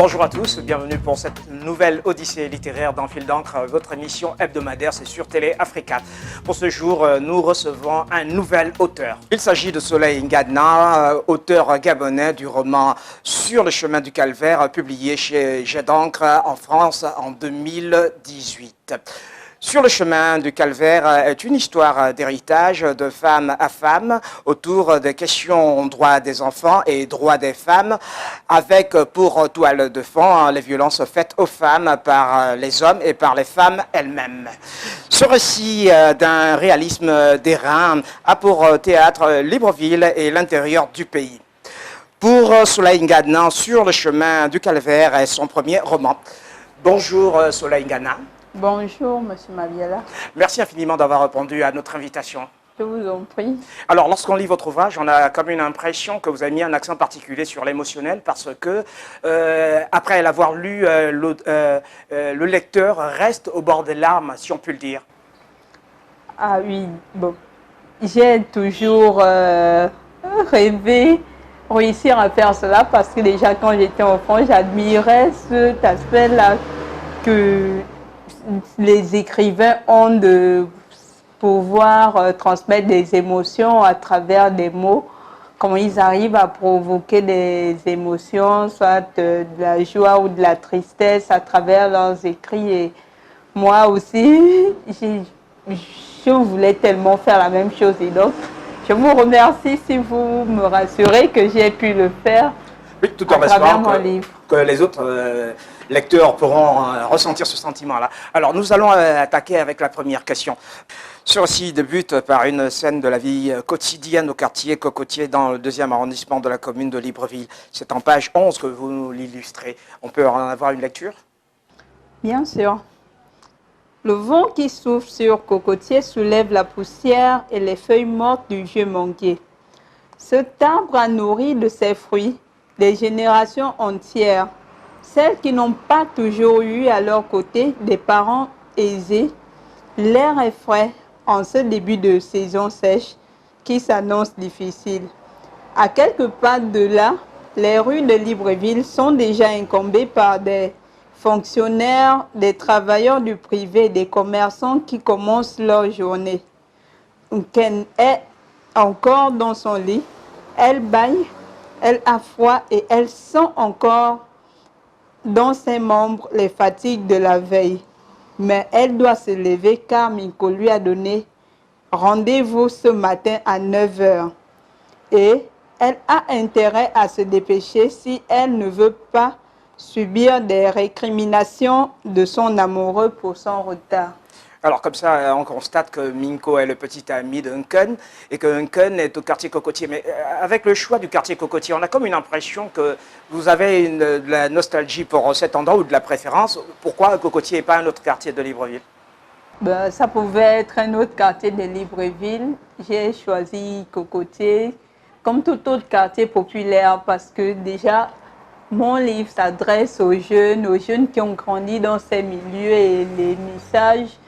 Bonjour à tous, bienvenue pour cette nouvelle Odyssée littéraire dans Fil d'encre, votre émission hebdomadaire, c'est sur Télé Africa. Pour ce jour, nous recevons un nouvel auteur. Il s'agit de Soleil Ngadna, auteur gabonais du roman Sur le chemin du calvaire, publié chez Jet d'encre en France en 2018. Sur le chemin du calvaire est une histoire d'héritage de femme à femme autour des questions droits des enfants et droits des femmes, avec pour toile de fond les violences faites aux femmes par les hommes et par les femmes elles-mêmes. Ce récit d'un réalisme d'airain a pour théâtre Libreville et l'intérieur du pays. Pour Soleil Ngadna, Sur le chemin du calvaire est son premier roman. Bonjour Soleil Ngadna. Bonjour, Monsieur Mabiala. Merci infiniment d'avoir répondu à notre invitation. Je vous en prie. Alors, lorsqu'on lit votre ouvrage, on a comme une impression que vous avez mis un accent particulier sur l'émotionnel parce que, après l'avoir lu, le lecteur reste au bord des larmes, si on peut le dire. Ah oui, bon. J'ai toujours rêvé réussir à faire cela parce que déjà quand j'étais enfant, j'admirais cet aspect-là que les écrivains ont de pouvoir transmettre des émotions à travers des mots, comment ils arrivent à provoquer des émotions, soit de la joie ou de la tristesse à travers leurs écrits. Et moi aussi, je voulais tellement faire la même chose. Et donc, je vous remercie si vous me rassurez que j'ai pu le faire. Oui, tout en espérant que les autres lecteurs pourront ressentir ce sentiment-là. Alors, nous allons attaquer avec la première question. Ce récit débute par une scène de la vie quotidienne au quartier Cocotier dans le 2e arrondissement de la commune de Libreville. C'est en page 11 que vous nous l'illustrez. On peut en avoir une lecture? Bien sûr. Le vent qui souffle sur Cocotier soulève la poussière et les feuilles mortes du vieux manguier. Cet arbre a nourri de ses fruits des générations entières, celles qui n'ont pas toujours eu à leur côté des parents aisés. L'air est frais en ce début de saison sèche qui s'annonce difficile. À quelques pas de là, les rues de Libreville sont déjà incombées par des fonctionnaires, des travailleurs du privé et des commerçants qui commencent leur journée. Ken est encore dans son lit, elle bâille. Elle a froid et elle sent encore dans ses membres les fatigues de la veille. Mais elle doit se lever car Minko lui a donné rendez-vous ce matin à 9 h. Et elle a intérêt à se dépêcher si elle ne veut pas subir des récriminations de son amoureux pour son retard. Alors comme ça, on constate que Minko est le petit ami de Unken et que Unken est au quartier Cocotier. Mais avec le choix du quartier Cocotier, on a comme une impression que vous avez de la nostalgie pour cet endroit ou de la préférence. Pourquoi Cocotier et pas un autre quartier de Libreville? Ben, ça pouvait être un autre quartier de Libreville. J'ai choisi Cocotier comme tout autre quartier populaire parce que déjà, mon livre s'adresse aux jeunes qui ont grandi dans ces milieux et les messages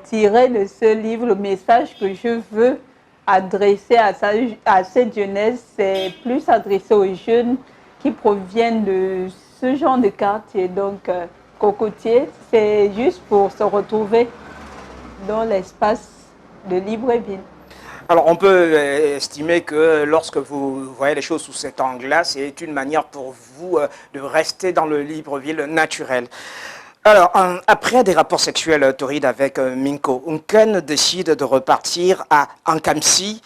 tiré de ce livre, le message que je veux adresser à cette jeunesse, c'est plus adressé aux jeunes qui proviennent de ce genre de quartier. Donc, Cocotier, c'est juste pour se retrouver dans l'espace de Libreville. Alors, on peut estimer que lorsque vous voyez les choses sous cet angle-là, c'est une manière pour vous de rester dans le Libreville naturel. Alors, après des rapports sexuels torrides avec Minko, Unken décide de repartir à Ankamsi,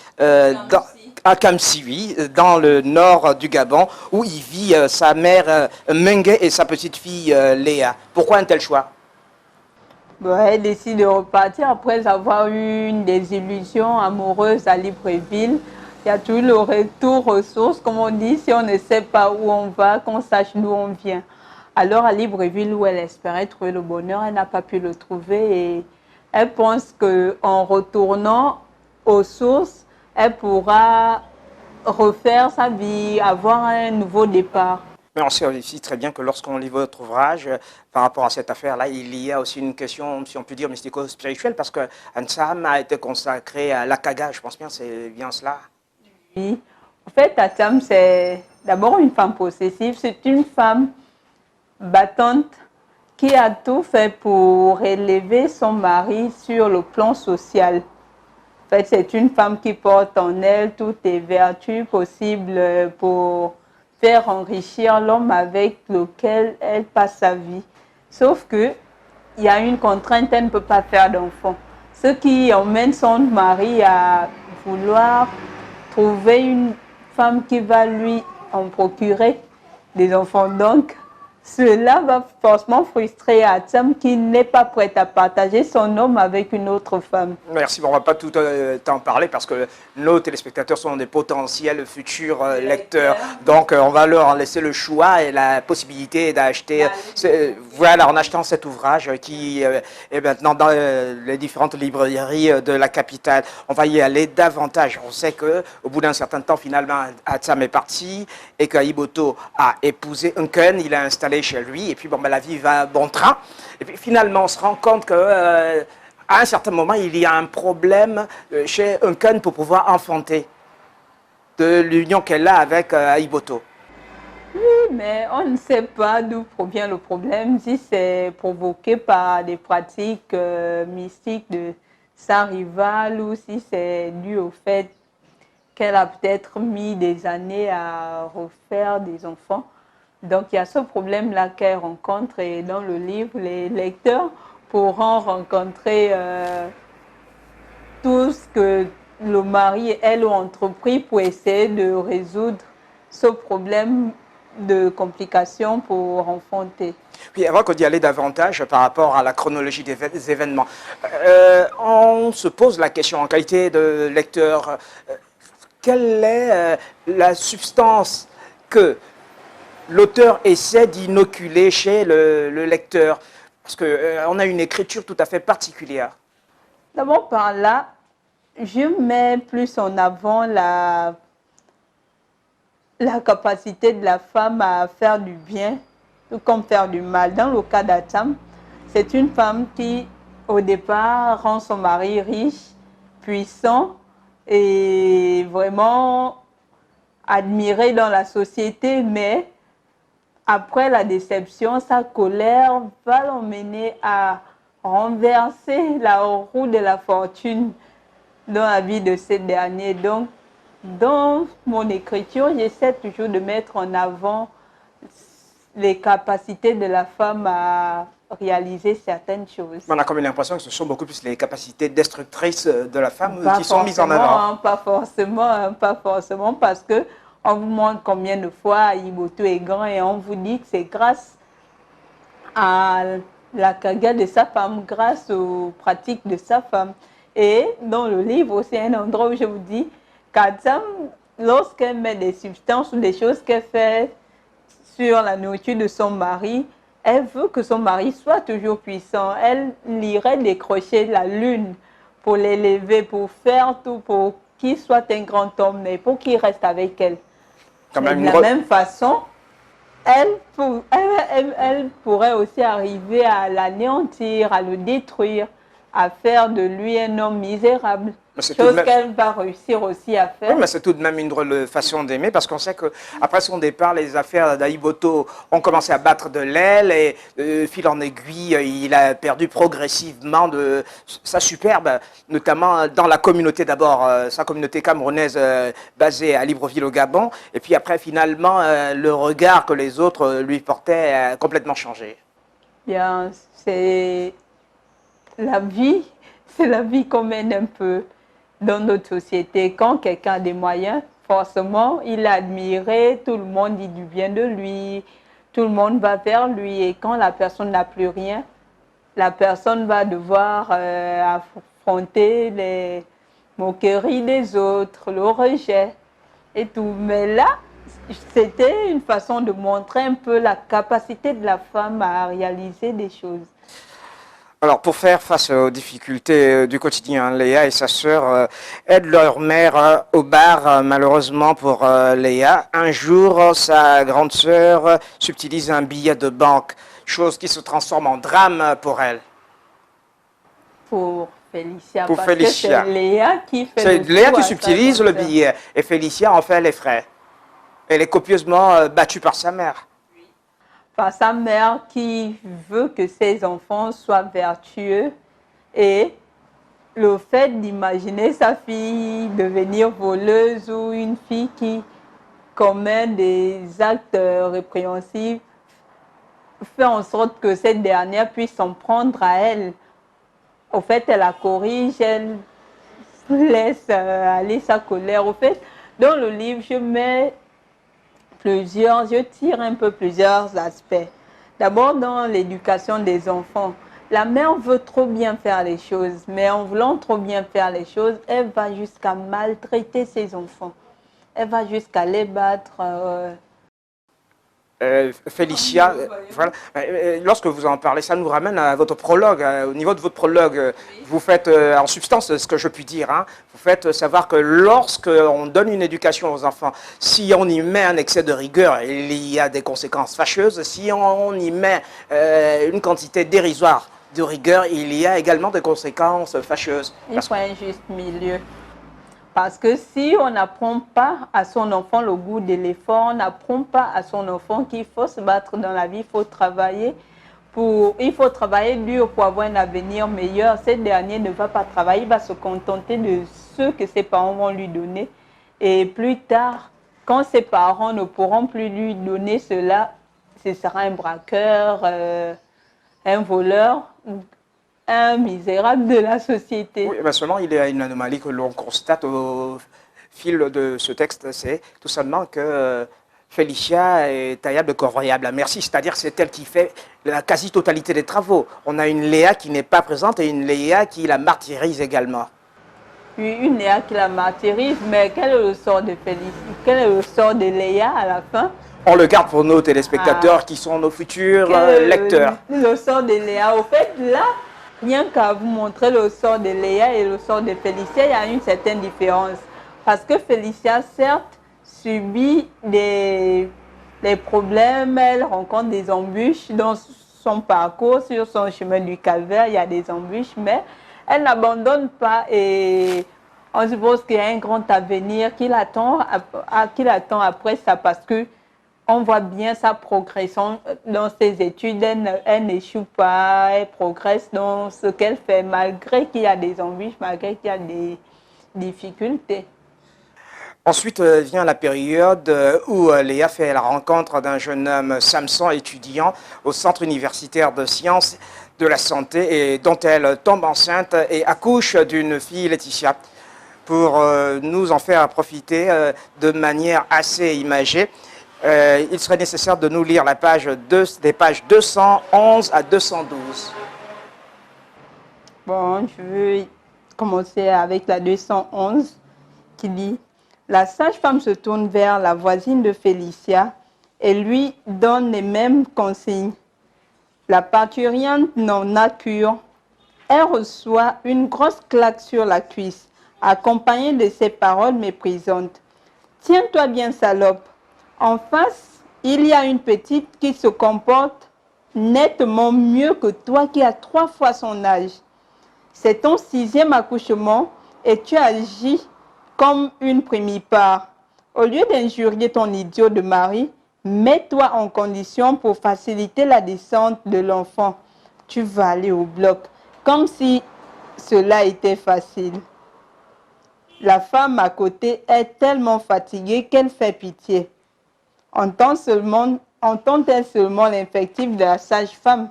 oui, dans le nord du Gabon, où il vit sa mère Mengue et sa petite fille Léa. Pourquoi un tel choix? Bon, elle décide de repartir après avoir eu une désillusion amoureuse à Libreville. Il y a toujours le retour aux sources, comme on dit, si on ne sait pas où on va, qu'on sache d'où on vient. Alors à Libreville, où elle espérait trouver le bonheur, elle n'a pas pu le trouver et elle pense qu'en retournant aux sources, elle pourra refaire sa vie, avoir un nouveau départ. Mais on sait aussi très bien que lorsqu'on lit votre ouvrage, par rapport à cette affaire-là, il y a aussi une question, si on peut dire, mystico-spirituelle, parce que Ansam a été consacré à l'Akaga, je pense bien, c'est bien cela. Oui, en fait, Atam, c'est d'abord une femme possessive, c'est une femme battante qui a tout fait pour élever son mari sur le plan social. En fait, c'est une femme qui porte en elle toutes les vertus possibles pour faire enrichir l'homme avec lequel elle passe sa vie. Sauf que il y a une contrainte, elle ne peut pas faire d'enfant. Ce qui emmène son mari à vouloir trouver une femme qui va lui en procurer des enfants. Donc, cela va forcément frustrer Atsam qui n'est pas prête à partager son homme avec une autre femme. Merci, bon, on ne va pas tout t'en parler parce que nos téléspectateurs sont des potentiels futurs lecteurs. Donc, on va leur laisser le choix et la possibilité d'acheter, voilà, en achetant cet ouvrage qui est maintenant dans les différentes librairies de la capitale. On va y aller davantage. On sait qu'au bout d'un certain temps, finalement, Atsam est parti et qu'Aiboto a épousé Unken, il a installé chez lui et puis bon, ben, la vie va bon train. Et puis finalement, on se rend compte que à un certain moment, il y a un problème chez Unken pour pouvoir enfanter de l'union qu'elle a avec Aiboto. Oui, mais on ne sait pas d'où provient le problème, si c'est provoqué par des pratiques mystiques de sa rivale ou si c'est dû au fait qu'elle a peut-être mis des années à refaire des enfants. Donc il y a ce problème-là qu'elle rencontre et dans le livre, les lecteurs pourront rencontrer tout ce que le mari et elle ont entrepris pour essayer de résoudre ce problème de complications pour enfanter. Oui, avant d'y aller davantage par rapport à la chronologie des événements, on se pose la question en qualité de lecteur, quelle est la substance que l'auteur essaie d'inoculer chez le lecteur? Parce qu'on a une écriture tout à fait particulière. D'abord par là, je mets plus en avant la capacité de la femme à faire du bien, tout comme faire du mal. Dans le cas d'Atsam, c'est une femme qui, au départ, rend son mari riche, puissant et vraiment admiré dans la société, mais après la déception, sa colère va l'emmener à renverser la roue de la fortune dans la vie de ces derniers. Donc, dans mon écriture, j'essaie toujours de mettre en avant les capacités de la femme à réaliser certaines choses. On a comme l'impression que ce sont beaucoup plus les capacités destructrices de la femme qui sont mises en avant. Pas forcément, parce que on vous montre combien de fois Aiboto est grand et on vous dit que c'est grâce à la caga de sa femme, grâce aux pratiques de sa femme. Et dans le livre aussi, un endroit où je vous dis qu'Atsam, lorsqu'elle met des substances ou des choses qu'elle fait sur la nourriture de son mari, elle veut que son mari soit toujours puissant. Elle irait décrocher la lune pour l'élever, pour faire tout, pour qu'il soit un grand homme, mais pour qu'il reste avec elle. De la même façon, elle pourrait aussi arriver à l'anéantir, à le détruire, à faire de lui un homme misérable. Chose qu'elle va réussir aussi à faire. Oui, mais c'est tout de même une façon d'aimer parce qu'on sait qu'après son départ, les affaires d'Aiboto ont commencé à battre de l'aile et fil en aiguille, il a perdu progressivement de sa superbe, notamment dans la communauté d'abord, sa communauté camerounaise basée à Libreville au Gabon. Et puis après, finalement, le regard que les autres lui portaient a complètement changé. Bien, c'est la vie qu'on mène un peu dans notre société. Quand quelqu'un a des moyens, forcément, il est admiré, tout le monde dit du bien de lui, tout le monde va vers lui. Et quand la personne n'a plus rien, la personne va devoir affronter les moqueries des autres, le rejet et tout. Mais là, c'était une façon de montrer un peu la capacité de la femme à réaliser des choses. Alors, pour faire face aux difficultés du quotidien, Léa et sa sœur aident leur mère au bar. Malheureusement pour Léa, un jour, sa grande sœur subtilise un billet de banque, chose qui se transforme en drame pour elle. Pour Félicia, pour parce Félicia. que c'est Léa qui fait C'est le Léa coup qui à subtilise sa le grande sœur. billet et Félicia en fait les frais. Elle est copieusement battue par sa mère. par sa mère qui veut que ses enfants soient vertueux et le fait d'imaginer sa fille devenir voleuse ou une fille qui commet des actes répréhensibles fait en sorte que cette dernière puisse s'en prendre à elle. Au fait, elle la corrige, elle laisse aller sa colère. Au fait, dans le livre, je tire un peu plusieurs aspects. D'abord, dans l'éducation des enfants, la mère veut trop bien faire les choses, mais en voulant trop bien faire les choses, elle va jusqu'à maltraiter ses enfants. Elle va jusqu'à les battre. Félicia, voilà. Lorsque vous en parlez, ça nous ramène à votre prologue. Au niveau de votre prologue, vous faites, en substance, ce que je puis dire, hein, vous faites savoir que lorsqu'on donne une éducation aux enfants, si on y met un excès de rigueur, il y a des conséquences fâcheuses. Si on y met une quantité dérisoire de rigueur, il y a également des conséquences fâcheuses. Il faut un juste milieu. Parce que si on n'apprend pas à son enfant le goût de l'effort, on n'apprend pas à son enfant qu'il faut se battre dans la vie, il faut travailler dur pour avoir un avenir meilleur. Ce dernier ne va pas travailler, il va se contenter de ce que ses parents vont lui donner. Et plus tard, quand ses parents ne pourront plus lui donner cela, ce sera un braqueur, un voleur, un misérable de la société. Oui, ben seulement il y a une anomalie que l'on constate au fil de ce texte, c'est tout simplement que Félicia est taillable de corroyable à merci, c'est-à-dire que c'est elle qui fait la quasi-totalité des travaux. On a une Léa qui n'est pas présente et une Léa qui la martyrise également. Une Léa qui la martyrise, mais quel est le sort de Félicia? Quel est le sort de Léa à la fin? On le garde pour nos téléspectateurs qui sont nos futurs lecteurs. Le sort de Léa, au fait, là, rien qu'à vous montrer le sort de Léa et le sort de Félicia, il y a une certaine différence. Parce que Félicia, certes, subit des problèmes, elle rencontre des embûches dans son parcours, sur son chemin du calvaire, il y a des embûches, mais elle n'abandonne pas et on suppose qu'il y a un grand avenir qui l'attend après ça parce que on voit bien sa progression dans ses études, elle n'échoue pas, elle progresse dans ce qu'elle fait, malgré qu'il y a des embûches, malgré qu'il y a des difficultés. Ensuite vient la période où Léa fait la rencontre d'un jeune homme, Samson, étudiant au Centre universitaire de sciences de la santé, et dont elle tombe enceinte et accouche d'une fille, Laetitia. Pour nous en faire profiter de manière assez imagée, il serait nécessaire de nous lire des pages 211 à 212. Bon, je vais commencer avec la 211 qui dit « La sage-femme se tourne vers la voisine de Félicia et lui donne les mêmes consignes. La parturiente n'en a cure. Elle reçoit une grosse claque sur la cuisse, accompagnée de ces paroles méprisantes. « Tiens-toi bien, salope. En face, il y a une petite qui se comporte nettement mieux que toi qui as 3 fois son âge. C'est ton 6e accouchement et tu agis comme une primipare. Au lieu d'injurier ton idiot de mari, mets-toi en condition pour faciliter la descente de l'enfant. Tu vas aller au bloc, comme si cela était facile. La femme à côté est tellement fatiguée qu'elle fait pitié. Entend-elle seulement l'invective de la sage-femme?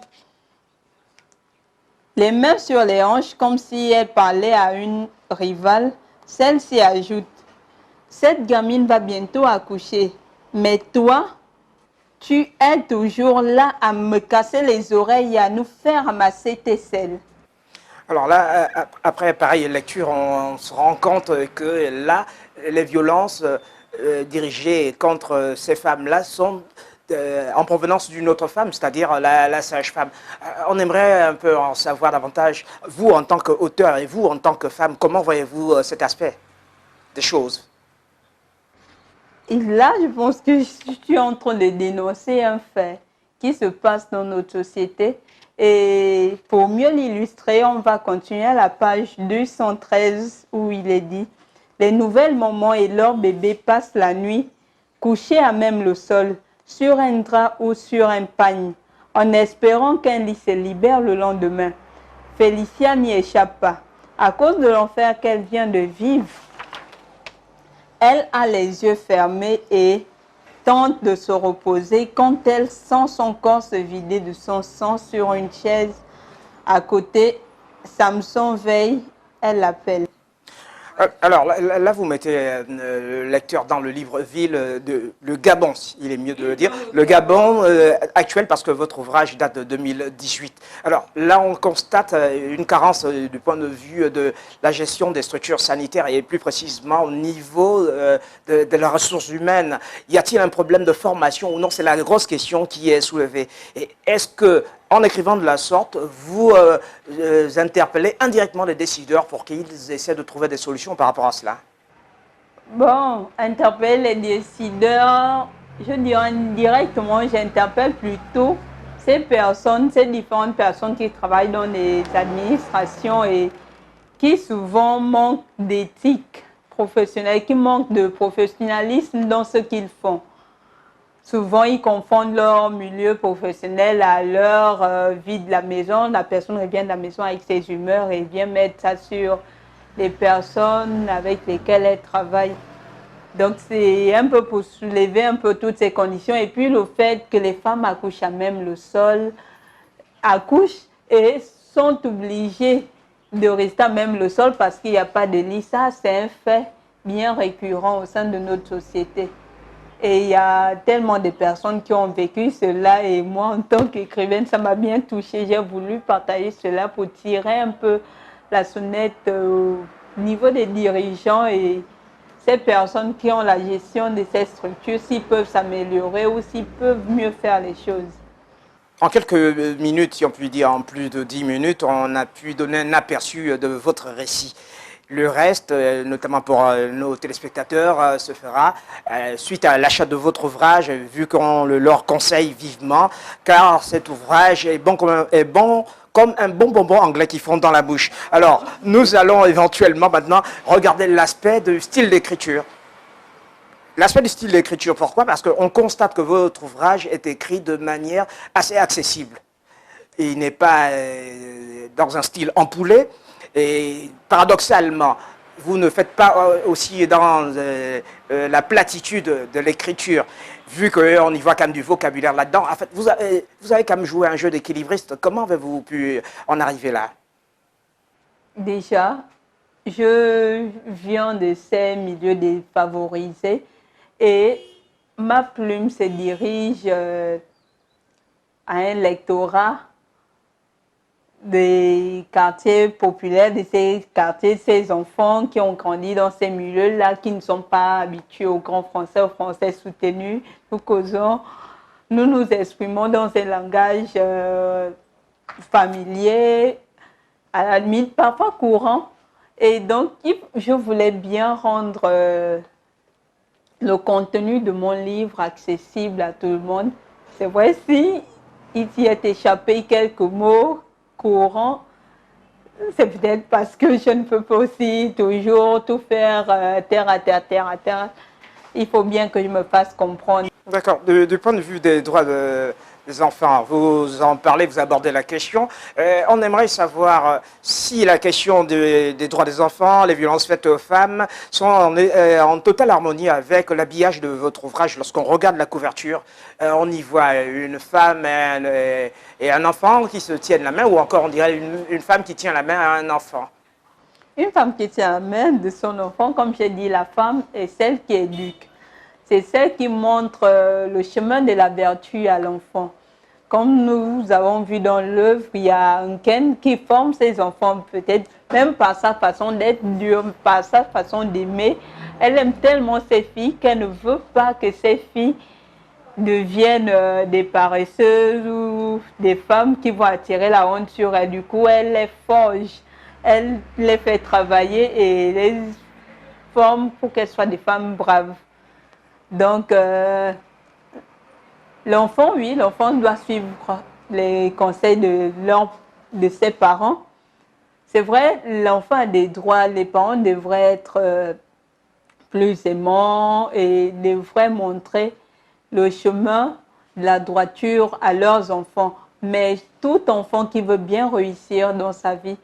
Les mains sur les hanches, comme si elle parlait à une rivale, celle-ci ajoute « Cette gamine va bientôt accoucher, mais toi, tu es toujours là à me casser les oreilles et à nous faire ramasser tes selles. » Alors là, après pareille lecture, on se rend compte que là, les violences dirigées contre ces femmes-là sont en provenance d'une autre femme, c'est-à-dire la sage-femme. On aimerait un peu en savoir davantage, vous en tant qu'auteur et vous en tant que femme, comment voyez-vous cet aspect des choses? Et là, je pense que je suis en train de dénoncer un fait qui se passe dans notre société. Et pour mieux l'illustrer, on va continuer à la page 213 où il est dit « Les nouvelles mamans et leurs bébés passent la nuit couchés à même le sol. sur un drap ou sur un pagne, en espérant qu'un lit se libère le lendemain. Félicia n'y échappe pas. À cause de l'enfer qu'elle vient de vivre, elle a les yeux fermés et tente de se reposer quand elle sent son corps se vider de son sang sur une chaise à côté. Samson veille, elle l'appelle. Alors là, vous mettez le lecteur dans le livre Ville de le Gabon, il est mieux de le dire, le Gabon actuel parce que votre ouvrage date de 2018. Alors là, on constate une carence du point de vue de la gestion des structures sanitaires et plus précisément au niveau de la ressource humaine. Y a-t-il un problème de formation ou non? C'est la grosse question qui est soulevée. Et est-ce que en écrivant de la sorte, vous interpellez indirectement les décideurs pour qu'ils essaient de trouver des solutions par rapport à cela? Bon, interpeller les décideurs, je dirais indirectement, j'interpelle plutôt ces personnes, ces différentes personnes qui travaillent dans les administrations et qui souvent manquent d'éthique professionnelle, qui manquent de professionnalisme dans ce qu'ils font. Souvent, ils confondent leur milieu professionnel à leur vie de la maison. La personne revient de la maison avec ses humeurs et vient mettre ça sur les personnes avec lesquelles elle travaille. Donc, c'est un peu pour soulever un peu toutes ces conditions. Et puis, le fait que les femmes accouchent à même le sol, accouchent et sont obligées de rester à même le sol parce qu'il n'y a pas de lit. Ça, c'est un fait bien récurrent au sein de notre société. Et il y a tellement de personnes qui ont vécu cela et moi, en tant qu'écrivaine, ça m'a bien touchée. J'ai voulu partager cela pour tirer un peu la sonnette au niveau des dirigeants et ces personnes qui ont la gestion de ces structures, s'ils peuvent s'améliorer ou s'ils peuvent mieux faire les choses. En quelques minutes, si on peut dire en plus de 10 minutes, on a pu donner un aperçu de votre récit. Le reste, notamment pour nos téléspectateurs, se fera suite à l'achat de votre ouvrage, vu qu'on leur conseille vivement, car cet ouvrage est bon comme un bon bonbon anglais qui fond dans la bouche. Alors, nous allons éventuellement maintenant regarder l'aspect du style d'écriture. L'aspect du style d'écriture, pourquoi? Parce qu'on constate que votre ouvrage est écrit de manière assez accessible. Il n'est pas dans un style empoulé. Et paradoxalement, vous ne faites pas aussi dans la platitude de l'écriture, vu qu'on y voit quand même du vocabulaire là-dedans. En fait, vous avez quand même joué un jeu d'équilibriste. Comment avez-vous pu en arriver là? Déjà, je viens de ces milieux défavorisés et ma plume se dirige à un lectorat des quartiers populaires, de ces quartiers, ces enfants qui ont grandi dans ces milieux-là, qui ne sont pas habitués au grand français, au français soutenu. Nous causons, nous nous exprimons dans un langage familier, à la limite parfois courant. Et donc, je voulais bien rendre le contenu de mon livre accessible à tout le monde. C'est vrai, si il s'y est échappé quelques mots courants, c'est peut-être parce que je ne peux pas aussi toujours tout faire terre à terre, terre à terre. Il faut bien que je me fasse comprendre. D'accord. Du point de vue des droits des enfants, vous en parlez, vous abordez la question. On aimerait savoir si la question des droits des enfants, les violences faites aux femmes, sont en totale harmonie avec l'habillage de votre ouvrage. Lorsqu'on regarde la couverture, on y voit une femme et un enfant qui se tiennent la main, ou encore on dirait une femme qui tient la main à un enfant. Une femme qui tient la main de son enfant, comme j'ai dit, la femme est celle qui éduque. C'est celle qui montre le chemin de la vertu à l'enfant. Comme nous avons vu dans l'œuvre, il y a un Ken qui forme ses enfants, peut-être même par sa façon d'être dure, par sa façon d'aimer. Elle aime tellement ses filles qu'elle ne veut pas que ses filles deviennent des paresseuses ou des femmes qui vont attirer la honte sur elle. Du coup, elle les forge, elle les fait travailler et les forme pour qu'elles soient des femmes braves. Donc, l'enfant, oui, l'enfant doit suivre les conseils de ses parents. C'est vrai, l'enfant a des droits, les parents devraient être plus aimants et devraient montrer le chemin de la droiture à leurs enfants. Mais tout enfant qui veut bien réussir dans sa vie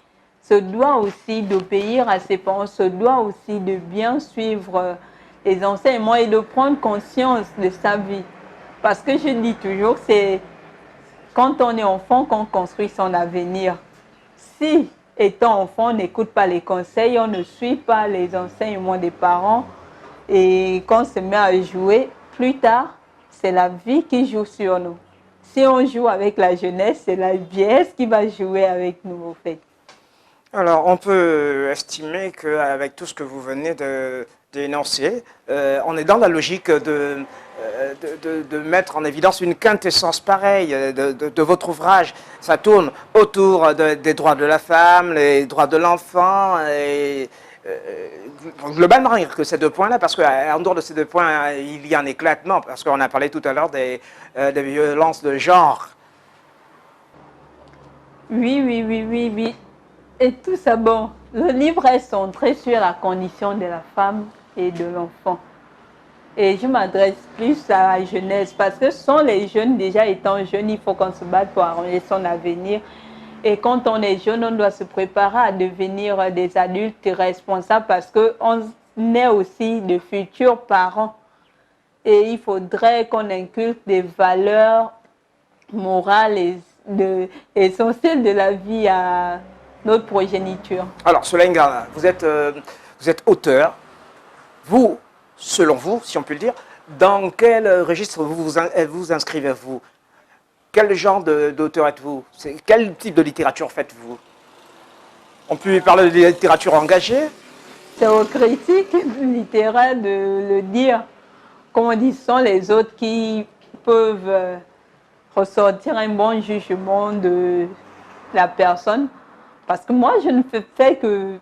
se doit aussi d'obéir à ses parents, se doit aussi de bien suivre les enseignements et de prendre conscience de sa vie. Parce que je dis toujours, c'est quand on est enfant qu'on construit son avenir. Si, étant enfant, on n'écoute pas les conseils, on ne suit pas les enseignements des parents et qu'on se met à jouer, plus tard, c'est la vie qui joue sur nous. Si on joue avec la jeunesse, c'est la vieillesse qui va jouer avec nous, au fait. Alors, on peut estimer qu'avec tout ce que vous venez d'énoncer, on est dans la logique de mettre en évidence une quintessence pareille de votre ouvrage. Ça tourne autour des droits de la femme, les droits de l'enfant, et globalement, rien que ces deux points-là, parce qu'en dehors de ces deux points, il y a un éclatement, parce qu'on a parlé tout à l'heure des violences de genre. Oui. Et tout ça, bon, le livre est centré sur la condition de la femme et de l'enfant. Et je m'adresse plus à la jeunesse parce que ce sont les jeunes, déjà étant jeunes, il faut qu'on se batte pour arranger son avenir. Et quand on est jeune, on doit se préparer à devenir des adultes responsables parce qu'on est aussi de futurs parents. Et il faudrait qu'on inculque des valeurs morales et essentielles de la vie à notre progéniture. Alors, Soleil Ngana, vous êtes auteur. Vous, selon vous, si on peut le dire, dans quel registre vous inscrivez-vous? Quel genre d'auteur êtes-vous? Quel type de littérature faites-vous? On peut parler de littérature engagée? C'est aux critiques littéraires de le dire. Comme on dit, ce sont les autres qui peuvent ressortir un bon jugement de la personne. Parce que moi, je ne fais que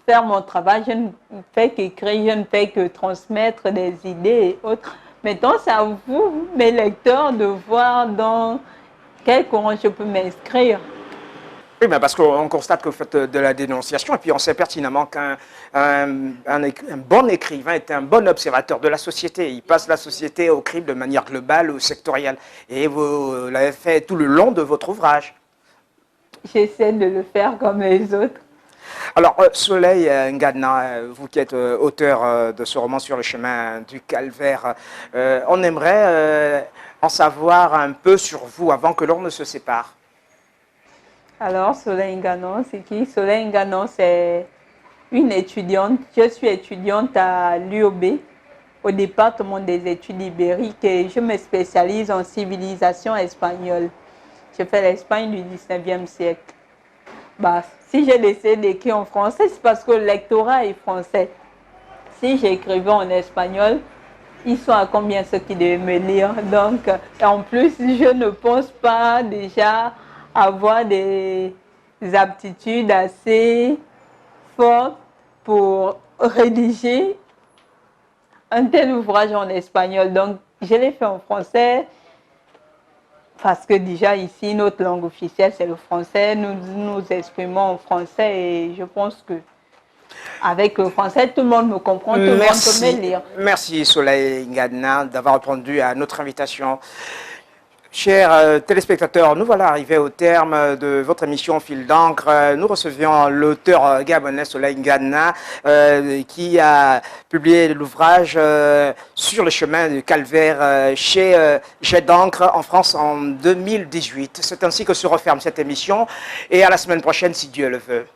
faire mon travail, je ne fais qu'écrire, je ne fais que transmettre des idées et autres. Maintenant, c'est à vous, mes lecteurs, de voir dans quel courant je peux m'inscrire. Oui, mais parce qu'on constate que vous faites de la dénonciation et puis on sait pertinemment qu'un bon écrivain est un bon observateur de la société. Il passe la société au crible de manière globale ou sectorielle. Et vous l'avez fait tout le long de votre ouvrage. J'essaie de le faire comme les autres. Alors, Soleil Ngana, vous qui êtes auteur de ce roman sur le chemin du calvaire, on aimerait en savoir un peu sur vous avant que l'on ne se sépare. Alors, Soleil Ngana, c'est qui? Soleil Ngana, c'est une étudiante. Je suis étudiante à l'UOB, au département des études ibériques, et je me spécialise en civilisation espagnole. Je fais l'Espagne du 19e siècle. Bah, si j'ai décidé d'écrire en français, c'est parce que le lectorat est français. Si j'écrivais en espagnol, ils sont à combien ceux qui devaient me lire? Donc, en plus, je ne pense pas déjà avoir des aptitudes assez fortes pour rédiger un tel ouvrage en espagnol. Donc, je l'ai fait en français. Parce que déjà ici, notre langue officielle, c'est le français. Nous nous exprimons en français et je pense que avec le français, tout le monde me comprend, tout le monde peut me lire. Merci Soleil Ngana d'avoir répondu à notre invitation. Chers téléspectateurs, nous voilà arrivés au terme de votre émission Fil d'encre. Nous recevions l'auteur gabonais Soleil Ngana qui a publié l'ouvrage sur le chemin du calvaire chez Jet d'encre en France en 2018. C'est ainsi que se referme cette émission et à la semaine prochaine si Dieu le veut.